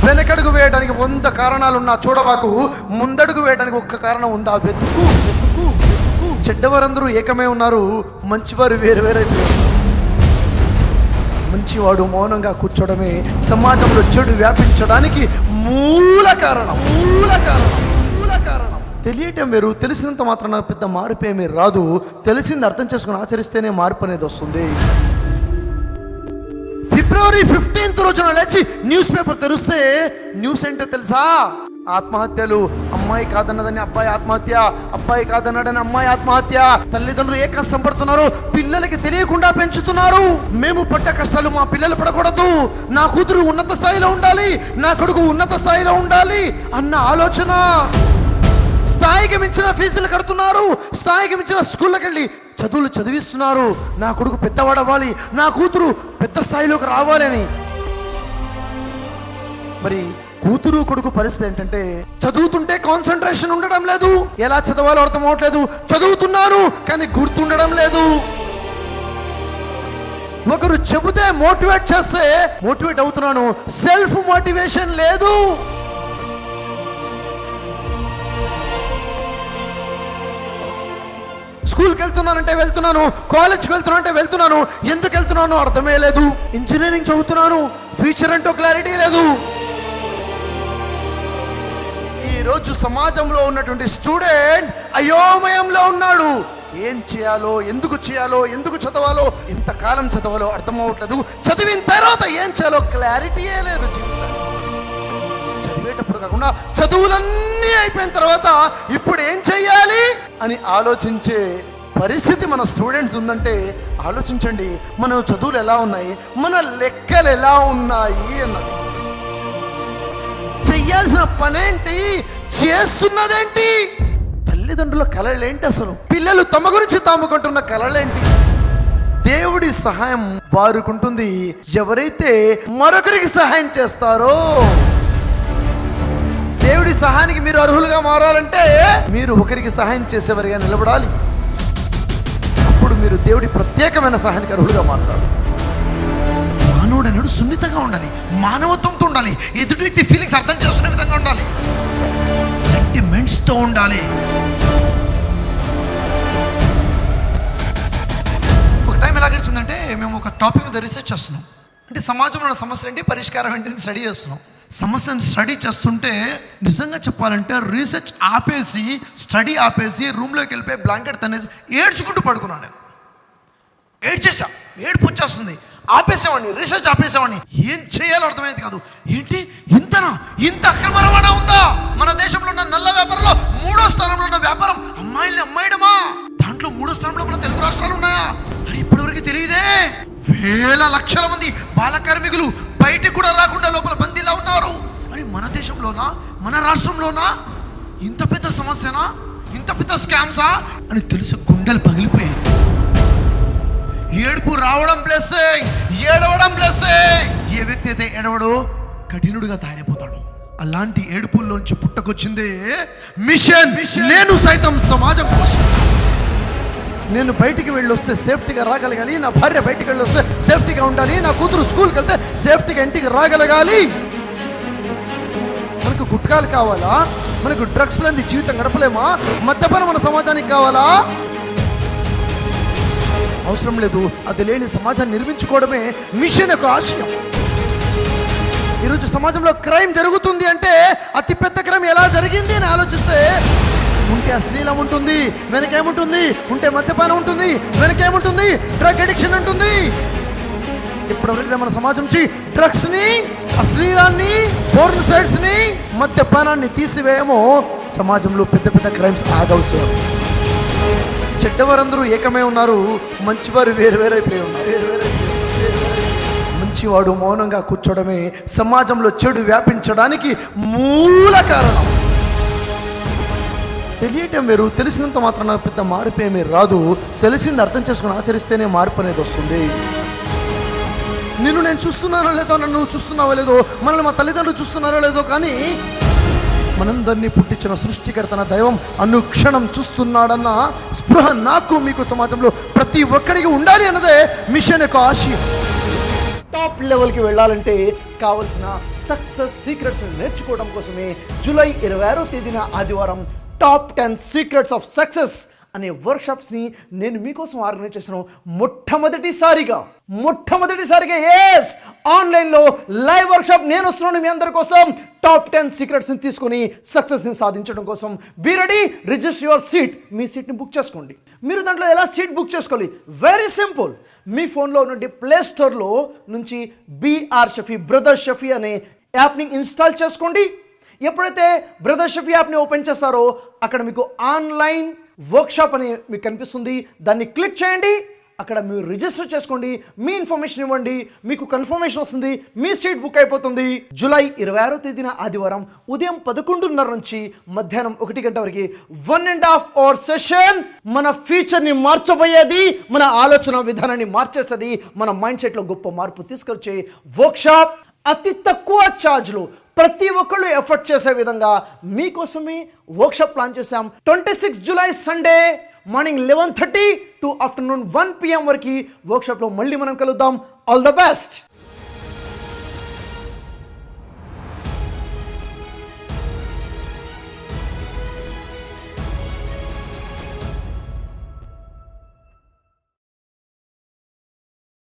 వెనకడుగు వేయడానికి 100 కారణాలున్నా చూడబాకు, ముందడుగు వేయడానికి ఒక్క కారణం ఉందా, వెతుకు. చెడ్డవారందరూ ఏకమే ఉన్నారు, మంచివారు వేరు వేరైపోయారు. మంచివాడు మౌనంగా కూర్చోవడమే సమాజంలో చెడు వ్యాపించడానికి మూల కారణం. తెలియటం వేరు, తెలిసినంత మాత్రాన పెద్ద మార్పు ఏమీ రాదు. తెలిసింది అర్థం చేసుకుని ఆచరిస్తేనే మార్పు అనేది వస్తుంది. ఫిబ్రవరి 15 రోజున లేచి న్యూస్ పేపర్ తెరిస్తే న్యూస్ ఏంటో తెలుసా? ఆత్మహత్యలు. అమ్మాయి కాదన్నదని అబ్బాయి ఆత్మహత్య, అబ్బాయి కాదన్నాడని అమ్మాయి ఆత్మహత్య. తల్లిదండ్రులు ఏ కష్టం పడుతున్నారు, పిల్లలకి తెలియకుండా పెంచుతున్నారు. మేము పడ్డ కష్టాలు మా పిల్లలు పడకూడదు, నా కూతురు ఉన్నత స్థాయిలో ఉండాలి, నా కొడుకు ఉన్నత స్థాయిలో ఉండాలి అన్న ఆలోచన. స్థాయికి మించిన ఫీజులు కడుతున్నారు, స్థాయికి మించిన స్కూళ్ళకి వెళ్ళి చదువులు చదివిస్తున్నారు. నా కొడుకు పెద్దవాడవ్వాలి, నా కూతురు పెద్ద స్థాయిలోకి రావాలి అని. మరి కూతురు కొడుకు పరిస్థితి ఏంటంటే, చదువుతుంటే కాన్సన్ట్రేషన్ ఉండడం లేదు, ఎలా చదవాలో అర్థం అవట్లేదు. చదువుతున్నాను కానీ గుర్తుండడం లేదు. ఒకరు చెబితే మోటివేట్ చేస్తే మోటివేట్ అవుతున్నాను, సెల్ఫ్ మోటివేషన్ లేదు. స్కూల్కి వెళ్తున్నానంటే వెళ్తున్నాను, కాలేజ్కి వెళ్తున్నానంటే వెళ్తున్నాను, ఎందుకు వెళ్తున్నాను అర్థమే లేదు. ఇంజనీరింగ్ చదువుతున్నాను, ఫ్యూచర్ అంటూ క్లారిటీ లేదు. ఈరోజు సమాజంలో ఉన్నటువంటి స్టూడెంట్ అయోమయంలో ఉన్నాడు. ఏం చేయాలో, ఎందుకు చేయాలో, ఎందుకు చదవాలో, ఎంతకాలం చదవాలో అర్థం అవ్వట్లేదు. చదివిన తర్వాత ఏం చేయాలో క్లారిటీయే లేదు. జీవితానికి చదివేటప్పుడు కాకుండా చదువులన్నీ అయిపోయిన తర్వాత ఇప్పుడు ఏం చెయ్యాలి అని ఆలోచించే పరిస్థితి మన స్టూడెంట్స్ ఉందంటే ఆలోచించండి, మన చదువులు ఎలా ఉన్నాయి, మన లెక్కలు ఎలా ఉన్నాయి అన్నది. చెయ్యాల్సిన పనేంటి, చేస్తున్నదేంటి, తల్లిదండ్రుల కలలేంటి, అసలు పిల్లలు తమ గురించి తాముకుంటున్న కలలేంటి. దేవుడి సహాయం వారికి ఉంటుంది ఎవరైతే మరొకరికి సహాయం చేస్తారో. దేవుడి సహాయానికి మీరు అర్హులుగా మారాలంటే మీరు ఒకరికి సహాయం చేసేవారిగా నిలబడాలి. అప్పుడు మీరు దేవుడి ప్రత్యేకమైన సహాయానికి అర్హులుగా మారుతారు. మానవుడు అన్నాడు సున్నితంగా ఉండాలి, మానవత్వంతో ఉండాలి, ఎదుటి వ్యక్తి ఫీలింగ్స్ అర్థం చేసుకునే విధంగా ఉండాలి, సెంటిమెంట్స్తో ఉండాలి. ఒక టైం ఎలా గడిచిందంటే, మేము ఒక టాపిక్ మీద రీసెర్చ్ చేస్తున్నాం. అంటే సమాజంలో ఉన్న సమస్యలు ఏంటి, పరిష్కారం ఏంటి స్టడీ చేస్తున్నాం. సమస్యను స్టడీ చేస్తుంటే నిజంగా చెప్పాలంటే రీసెర్చ్ ఆపేసి, స్టడీ ఆపేసి రూమ్లోకి వెళ్ళిపోయి బ్లాంకెట్ తనేసి ఏడ్చుకుంటూ పడుకున్నాను. నేను ఏడ్చేసా, ఏడుపు వచ్చేస్తుంది. ఆపేసేవాడిని, రీసెర్చ్ ఆపేసేవాడిని. ఏం చేయాలో అర్థమైంది కాదు. ఏంటి ఇంతనా, ఇంత అక్రమ రవాణా ఉందా? మన దేశంలో ఉన్న నల్ల వ్యాపారంలో 3వ స్థానంలో ఉన్న వ్యాపారం అమ్మాయిల్ని అమ్మాయిడమా. దాంట్లో 3వ స్థానంలో మన తెలుగు రాష్ట్రాలు ఉన్నాయా? అని ఇప్పటివరకు తెలియదే. వేల లక్షల మంది బాల కార్మికులు బయటికి కూడా రాకుండా లోపల బందీలా ఉన్నారు. అని మన దేశంలోనా, మన రాష్ట్రంలోనా ఇంత పెద్ద సమస్యనా, ఇంత పెద్ద స్కామ్సా అని తెలిసి గుండెలు పగిలిపోయాయి. ఏడుపు రావడం ప్లస్ ఏడవడం ప్లస్. ఏ వ్యక్తి అయితే ఏడవడో కఠినుడిగా తయారైపోతాడు. అలాంటి ఏడుపుల్లోంచి పుట్టకొచ్చిందే మిషన్. నేను సైతం సమాజం కోసం. నేను బయటికి వెళ్ళి వస్తే సేఫ్టీగా రాగలగాలి, నా భార్య బయటికి వెళ్ళి వస్తే సేఫ్టీగా ఉండాలి, నా కూతురు స్కూల్కి వెళ్తే సేఫ్టీగా ఇంటికి రాగలగాలి. మనకు గుట్కాలు కావాలా, మనకు డ్రగ్స్ లేని జీవితం గడపలేమా, మద్యపానం మన సమాజానికి కావాలా? అవసరం లేదు. అది లేని సమాజాన్ని నిర్మించుకోవడమే మిషన్ యొక్క ఆశయం. ఈరోజు సమాజంలో క్రైమ్ జరుగుతుంది అంటే అతిపెద్ద క్రైమ్ ఎలా జరిగింది అని ఆలోచిస్తే, ఉంటే అశ్లీలం ఉంటుంది, వెనకేముంటుంది, ఉంటే మద్యపానం ఉంటుంది, వెనకేముంటుంది, డ్రగ్ అడిక్షన్ ఉంటుంది. ఇప్పటివరకు మన సమాజం నుంచి డ్రగ్స్ని, అశ్లీలాన్ని, పోర్న్ సైట్స్ని, మద్యపానాన్ని తీసివేయమో సమాజంలో పెద్ద పెద్ద క్రైమ్స్ ఆగవుతారు. చెడ్డవారందరూ ఏకమే ఉన్నారు, మంచివారు వేరువేరైపోయి ఉన్నారు. మంచివాడు మౌనంగా కూర్చోవడమే సమాజంలో చెడు వ్యాపించడానికి మూల కారణం. తెలియటం వేరు, తెలిసినంత మాత్రాన పెద్ద మార్పు ఏమీ రాదు. తెలిసింది అర్థం చేసుకుని ఆచరిస్తేనే మార్పు అనేది వస్తుంది. నేను చూస్తున్నానో లేదో, నన్ను చూస్తున్నావో లేదో, మనల్ని మా తల్లిదండ్రులు చూస్తున్నారో లేదో, కానీ మనందరినీ పుట్టించిన సృష్టికర్తన దైవం అనుక్షణం చూస్తున్నాడన్న స్పృహ నాకు మీకు సమాజంలో ప్రతి ఒక్కడికి ఉండాలి అన్నదే మిషన్ యొక్క ఆశయం. టాప్ లెవెల్కి వెళ్ళాలంటే కావలసిన సక్సెస్ సీక్రెట్స్ నేర్చుకోవడం కోసమే జూలై 26వ తేదీన ఆదివారం టాప్ 10 సీక్రెట్స్ ఆఫ్ సక్సెస్ అనే వర్క్షాప్స్ని నేను మీకోసం ఆర్గనైజ్ చేస్తున్నాను. మొట్టమొదటిసారిగా ఎస్ ఆన్లైన్లో లైవ్ వర్క్షాప్ నేను వస్తున్నాను మీ అందరి కోసం. టాప్ 10 సీక్రెట్స్ని తీసుకొని సక్సెస్ని సాధించడం కోసం be ready, register your seat. మీ సీట్ని బుక్ చేసుకోండి. మీరు దాంట్లో ఎలా సీట్ బుక్ చేసుకోవాలి? Very simple. మీ ఫోన్లో నుండి ప్లే స్టోర్లో నుంచి బీఆర్ షఫీ, బ్రదర్ షఫీ అనే యాప్ని ఇన్స్టాల్ చేసుకోండి. ఎప్పుడైతే బ్రదర్ షఫీ యాప్ని ఓపెన్ చేస్తారో అక్కడ మీకు ఆన్లైన్ వర్క్షాప్ అని మీకు కనిపిస్తుంది. దాన్ని క్లిక్ చేయండి. అక్కడ మీరు రిజిస్టర్ చేసుకోండి, మీ ఇన్ఫర్మేషన్ ఇవ్వండి, మీకు కన్ఫర్మేషన్ వస్తుంది, మీ సీట్ బుక్ అయిపోతుంది. జూలై 26వ తేదీన ఆదివారం ఉదయం 11:30 నుంచి మధ్యాహ్నం 1 గంట వరకు 1.5 అవర్ సెషన్. మన ఫ్యూచర్ని మార్చబోయేది, మన ఆలోచన విధానాన్ని మార్చేసేది, మన మైండ్ సెట్లో గొప్ప మార్పు తీసుకొచ్చే వర్క్షాప్. అతి తక్కువ ఛార్జ్లో ప్రతి ఒక్కళ్ళు ఎఫర్ట్ చేసే విధంగా మీకోసమే వర్క్షాప్ ప్లాన్ చేశాం. 26 July Sunday morning 11:30 to afternoon 1 PM వరకు వర్క్షాప్లో మళ్ళీ మనం కలుద్దాం. All the best.